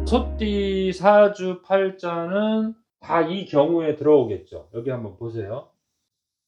소띠 사주 팔자는 다 이 경우에 들어오겠죠. 여기 한번 보세요.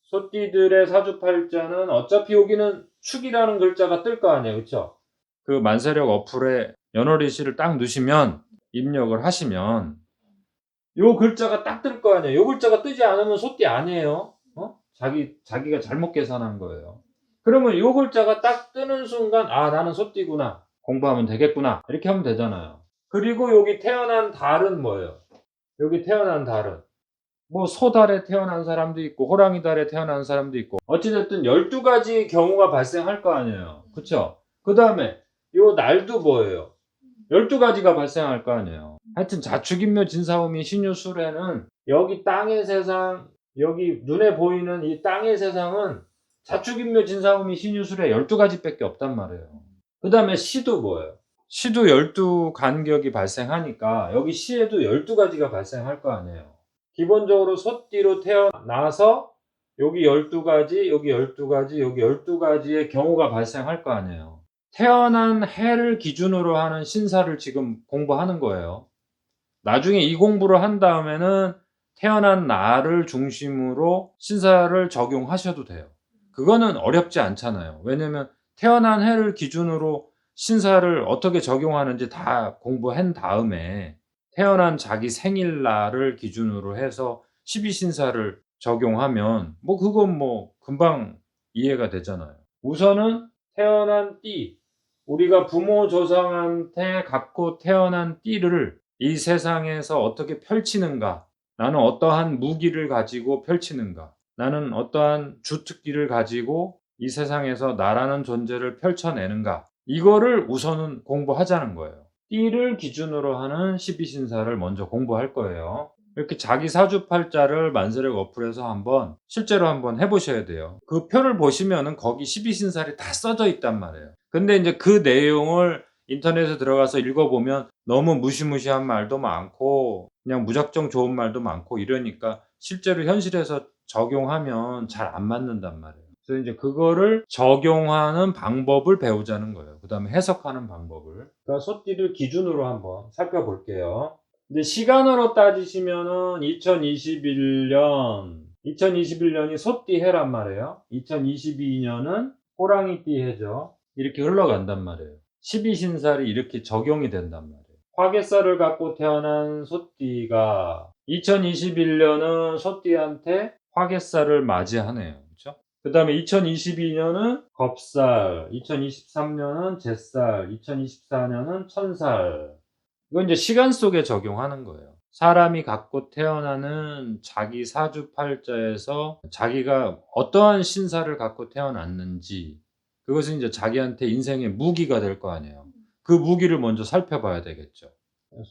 소띠들의 사주 팔자는 어차피 여기는 축이라는 글자가 뜰 거 아니에요. 그쵸? 그 만세력 어플에 연월일시를 딱 넣으시면 입력을 하시면 요 글자가 딱 뜰 거 아니에요. 요 글자가 뜨지 않으면 소띠 아니에요. 자기가 잘못 계산한 거예요. 그러면 요 글자가 딱 뜨는 순간 '아 나는 소띠구나. 공부하면 되겠구나.' 이렇게 하면 되잖아요. 그리고 여기 태어난 달은 뭐예요? 여기 태어난 달은 뭐 소달에 태어난 사람도 있고 호랑이 달에 태어난 사람도 있고 어찌 됐든 12가지 경우가 발생할 거 아니에요. 그쵸? 그다음에 요 날도 뭐예요? 12가지가 발생할 거 아니에요. 하여튼 자축인묘 진사오미 신유술에는 여기 땅의 세상, 여기 눈에 보이는 이 땅의 세상은 자축인묘 진사오미 신유술에 12가지 밖에 없단 말이에요. 그다음에 시도 뭐예요? 시도 12간격이 발생하니까 여기 시에도 12가지가 발생할 거 아니에요. 기본적으로 소띠로 태어나서 여기 12가지, 여기 12가지, 여기 12가지의 경우가 발생할 거 아니에요. 태어난 해를 기준으로 하는 신사를 지금 공부하는 거예요. 나중에 이 공부를 한 다음에는 태어난 날을 중심으로 신사를 적용하셔도 돼요. 그거는 어렵지 않잖아요. 왜냐면 태어난 해를 기준으로 신사를 어떻게 적용하는지 다 공부한 다음에 태어난 자기 생일날을 기준으로 해서 12신사를 적용하면 뭐 그건 뭐 금방 이해가 되잖아요. 우선은 태어난 띠, 우리가 부모 조상한테 갖고 태어난 띠를 이 세상에서 어떻게 펼치는가? 나는 어떠한 무기를 가지고 펼치는가? 나는 어떠한 주특기를 가지고 이 세상에서 나라는 존재를 펼쳐내는가? 이거를 우선은 공부하자는 거예요. 띠를 기준으로 하는 12신사를 먼저 공부할 거예요. 이렇게 자기 사주팔자를 만세력 어플에서 실제로 한번 해 보셔야 돼요. 그 표를 보시면은 거기 12신살이 다 써져 있단 말이에요. 근데 인제 그 내용을 인터넷에 들어가서 읽어 보면 너무 무시무시한 말도 많고 그냥 무작정 좋은 말도 많고 이러니까 실제로 현실에서 적용하면 잘 안 맞는단 말이에요. 그래서 인제 그거를 적용하는 방법을 배우자는 거예요. 그다음에 해석하는 방법을. 그러니까 소띠를 기준으로 한번 살펴볼게요. 근데 시간으로 따지시면은 2021년이 소띠 해란 말이에요. 2022년은 호랑이띠 해죠. 이렇게 흘러간단 말이에요. 12신살이 이렇게 적용이 된단 말이에요. 화개살을 갖고 태어난 소띠가 2021년은 소띠한테 화개살을 맞이하네요. 그쵸? 그 다음에 2022년은 겁살, 2023년은 잿살, 2024년은 천살. 이건 이제 시간 속에 적용하는 거예요. 사람이 갖고 태어나는 자기 사주팔자에서 자기가 어떠한 신사를 갖고 태어났는지 그것은 이제 자기한테 인생의 무기가 될 거 아니에요. 그 무기를 먼저 살펴봐야 되겠죠.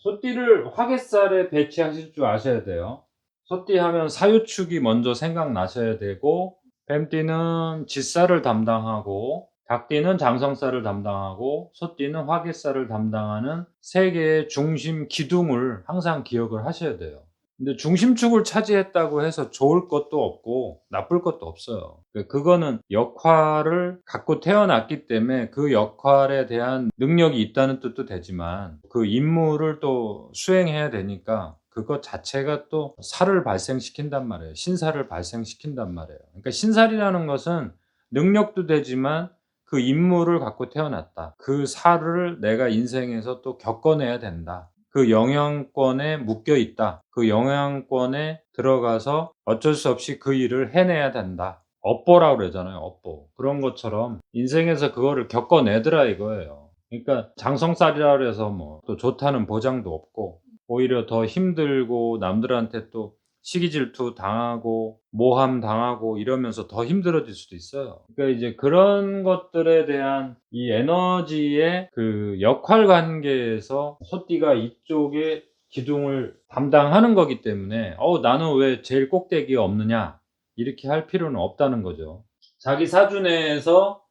소띠를 화개살에 배치하실 줄 아셔야 돼요. 소띠 하면 사유축이 먼저 생각나셔야 되고 뱀띠는 쥐살을 담당하고 닭띠는 장성살을 담당하고 소띠는 화개살을 담당하는 세 개의 중심 기둥을 항상 기억을 하셔야 돼요. 근데 중심축을 차지했다고 해서 좋을 것도 없고 나쁠 것도 없어요. 그거는 역할을 갖고 태어났기 때문에 그 역할에 대한 능력이 있다는 뜻도 되지만 그 임무를 또 수행해야 되니까 그것 자체가 또 살을 발생시킨단 말이에요. 신살을 발생시킨단 말이에요. 그러니까 신살이라는 것은 능력도 되지만 그 임무를 갖고 태어났다. 그 살을 내가 인생에서 또 겪어내야 된다. 그 영향권에 묶여 있다. 그 영향권에 들어가서 어쩔 수 없이 그 일을 해내야 된다. 업보라고 그러잖아요, 업보. 그런 것처럼 인생에서 그거를 겪어내더라 이거예요. 그러니까 장성살이라 그래서 뭐 또 좋다는 보장도 없고 오히려 더 힘들고 남들한테 또 시기 질투 당하고 모함 당하고 이러면서 더 힘들어질 수도 있어요. 그러니까 이제 그런 것들에 대한 이 에너지의 그 역할 관계에서 소띠가 이쪽에 기둥을 담당하는 거기 때문에 '나는 왜 제일 꼭대기에 없느냐.' 이렇게 할 필요는 없다는 거죠. 자기 사주 내에서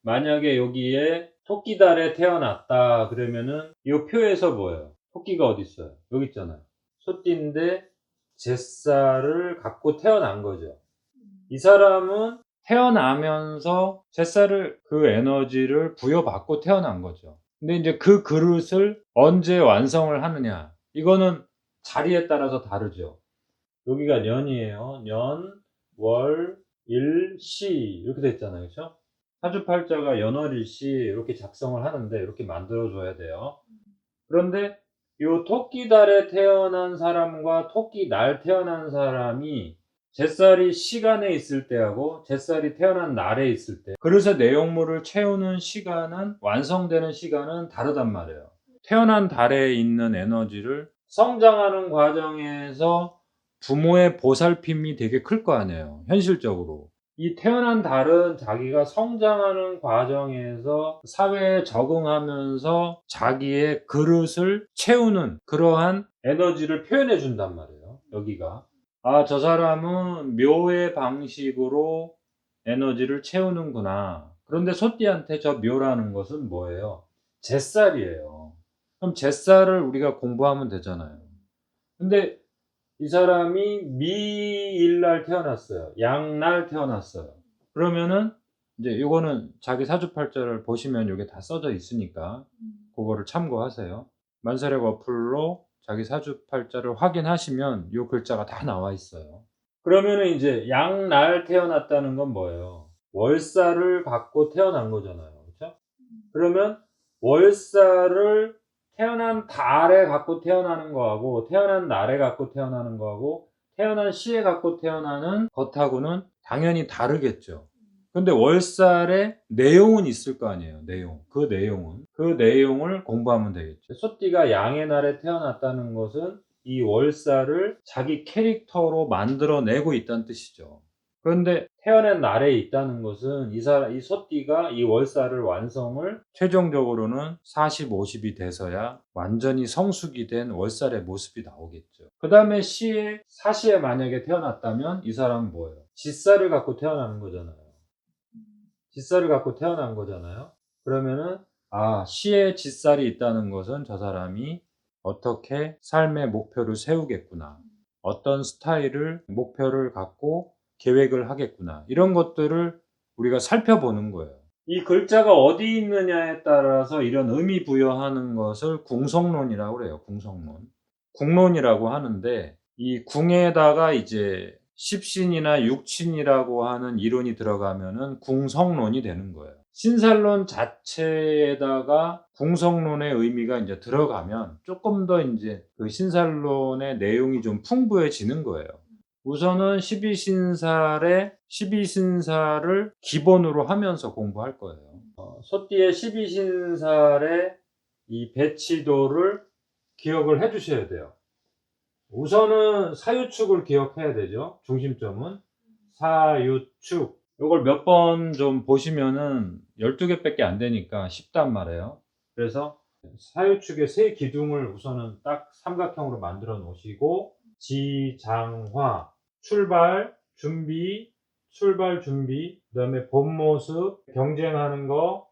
만약에 여기에 토끼달에 태어났다 그러면은 이 표에서 뭐예요? 토끼가 어디 있어요? 여기 있잖아요. 소띠인데 잿살을 갖고 태어난 거죠. 이 사람은 태어나면서 잿살을 그 에너지를 부여받고 태어난 거죠. 근데 이제 그 그릇을 언제 완성을 하느냐 이거는 자리에 따라서 다르죠. 여기가 년이에요. 년, 월, 일, 시 이렇게 돼 있잖아요. 그쵸? 사주팔자가 연월일시 이렇게 작성을 하는데 이렇게 만들어 줘야 돼요. 그런데 요 토끼달에 태어난 사람과 토끼날 태어난 사람이 잿쌀이 시간에 있을 때하고 잿쌀이 태어난 날에 있을 때 그릇의 내용물을 채우는 시간은 완성되는 시간은 다르단 말이에요. 태어난 달에 있는 에너지를 성장하는 과정에서 부모의 보살핌이 되게 클 거 아니에요, 현실적으로. 이 태어난 달은 자기가 성장하는 과정에서 사회에 적응하면서 자기의 그릇을 채우는 그러한 에너지를 표현해 준단 말이에요, 여기가. 아, 저 사람은 묘의 방식으로 에너지를 채우는구나. 그런데 소띠한테 저 묘라는 것은 뭐예요? 잿쌀이에요. 그럼 잿쌀을 우리가 공부하면 되잖아요. 근데 이 사람이 미일날 태어났어요. 양날 태어났어요. 그러면은 이제 요거는 자기 사주팔자를 보시면 요게 다 써져 있으니까 그거를 참고하세요. 만사력 어플로 자기 사주팔자를 확인하시면 요 글자가 다 나와 있어요. 그러면은 이제 양날 태어났다는 건 뭐예요? 월살을 갖고 태어난 거잖아요. 그쵸? 그러면 월살을 태어난 달에 갖고 태어나는 거하고 태어난 날에 갖고 태어나는 거하고 태어난 시에 갖고 태어나는 것하고는 당연히 다르겠죠. 근데 월살에 내용은 있을 거 아니에요. 내용. 그 내용을 공부하면 되겠죠. 소띠가 양의 날에 태어났다는 것은 이 월살을 자기 캐릭터로 만들어내고 있다는 뜻이죠. 그런데 태어난 날에 있다는 것은 이 소띠가 이 월살을 완성을 최종적으로는 40, 50이 돼서야 완전히 성숙이 된 월살의 모습이 나오겠죠. 그 다음에 사시에 만약에 태어났다면 이 사람은 뭐예요? 짓살을 갖고 태어나는 거잖아요. 짓살을 갖고 태어난 거잖아요. 그러면은 시에 짓살이 있다는 것은 저 사람이 어떻게 삶의 목표를 세우겠구나. 어떤 스타일을 목표를 갖고 계획을 하겠구나. 이런 것들을 우리가 살펴보는 거예요. 이 글자가 어디 있느냐에 따라서 이런 의미 부여하는 것을 궁성론이라고 그래요. 궁성론. 궁론이라고 하는데 이 궁에다가 이제 십신이나 육신이라고 하는 이론이 들어가면은 궁성론이 되는 거예요. 신살론 자체에다가 궁성론의 의미가 이제 들어가면 조금 더 이제 그 신살론의 내용이 좀 풍부해지는 거예요. 우선은 12신살을 기본으로 하면서 공부할 거예요. 소띠의 12신살의 이 배치도를 기억을 해 주셔야 돼요. 우선은 사유축을 기억해야 되죠. 중심점은 사유축. 요걸 몇 번 좀 보시면은 12개 밖에 안 되니까 쉽단 말이에요. 그래서 사유축의 세 기둥을 우선은 딱 삼각형으로 만들어 놓으시고 지장화, 출발 준비, 그다음에 본 모습, 경쟁하는 거,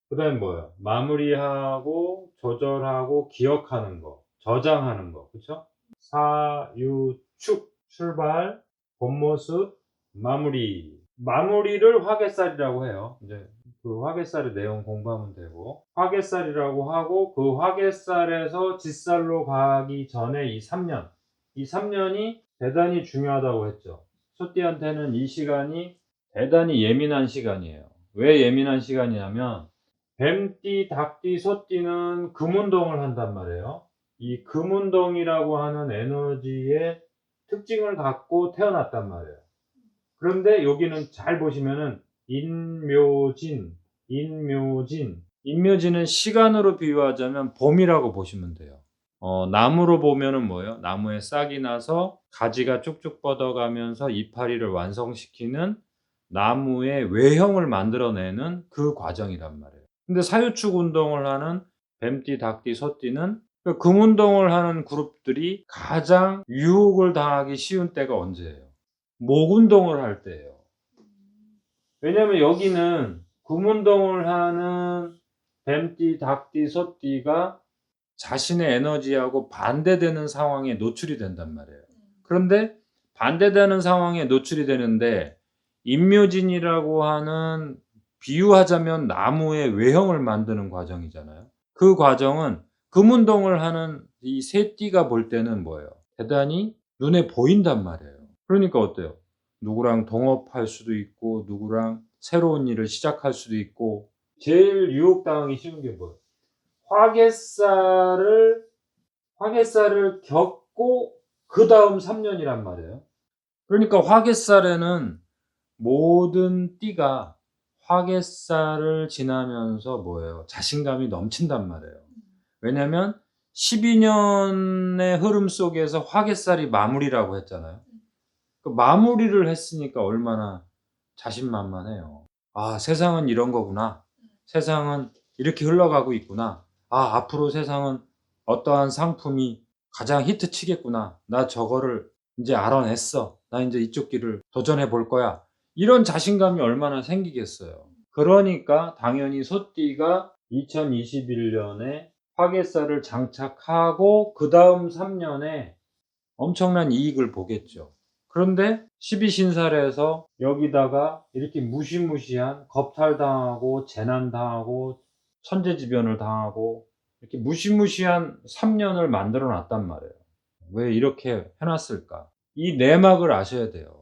그다음에 뭐예요? 마무리하고 조절하고 기억하는 거, 저장하는 거. 그쵸? 사유축, 출발, 본 모습, 마무리. 마무리를 화개살이라고 해요. 이제 그 화개살의 내용 공부하면 되고, 화개살이라고 하고, 그 화개살에서 짓살로 가기 전에 이 3년이 대단히 중요하다고 했죠. 소띠한테는 이 시간이 대단히 예민한 시간이에요. 왜 예민한 시간이냐면, 뱀띠, 닭띠, 소띠는 금운동을 한단 말이에요. 이 금운동이라고 하는 에너지의 특징을 갖고 태어났단 말이에요. 그런데 여기는 잘 보시면은 인묘진은 시간으로 비유하자면 봄이라고 보시면 돼요. 나무로 보면은 뭐예요? 나무에 싹이 나서 가지가 쭉쭉 뻗어가면서 이파리를 완성시키는 나무의 외형을 만들어내는 그 과정이란 말이에요. 근데 사유축 운동을 하는 뱀띠, 닭띠, 소띠는 그 금운동을 하는 그룹들이 가장 유혹을 당하기 쉬운 때가 언제예요? 목운동을 할 때예요. 왜냐면 여기는 금운동을 하는 뱀띠, 닭띠, 소띠가 자신의 에너지하고 반대되는 상황에 노출이 된단 말이에요. 그런데 반대되는 상황에 노출이 되는데 인묘진이라고 하는 비유하자면 나무의 외형을 만드는 과정이잖아요. 그 과정은 금운동을 하는 이 새띠가 볼 때는 뭐예요? 대단히 눈에 보인단 말이에요. 그러니까 어때요? 누구랑 동업할 수도 있고 누구랑 새로운 일을 시작할 수도 있고. 제일 유혹당하기 쉬운 게 뭐예요? 화개살을 겪고 그다음 3 년이란 말이에요. 그러니까 화개살에는 모든 띠가 화개살을 지나면서 뭐예요? 자신감이 넘친단 말이에요. 왜냐면 12년의 흐름 속에서 화개살이 마무리라고 했잖아요. 그 마무리를 했으니까 얼마나 자신만만해요. '아 세상은 이런 거구나. 세상은 이렇게 흘러가고 있구나. 아 앞으로 세상은 어떠한 상품이 가장 히트치겠구나. 나 저거를 인제 알아냈어. 나 인제 이쪽 길을 도전해 볼 거야.' 이런 자신감이 얼마나 생기겠어요. 그러니까 당연히 소띠가 2021 년에 화개살을 장착하고 그다음 3 년에 엄청난 이익을 보겠죠. 그런데 12신살에서 여기다가 이렇게 무시무시한 겁탈당하고 재난당하고 천재지변을 당하고 이렇게 무시무시한 3 년을 만들어 놨단 말이에요. 왜 이렇게 해 놨을까? 이 내막을 아셔야 돼요.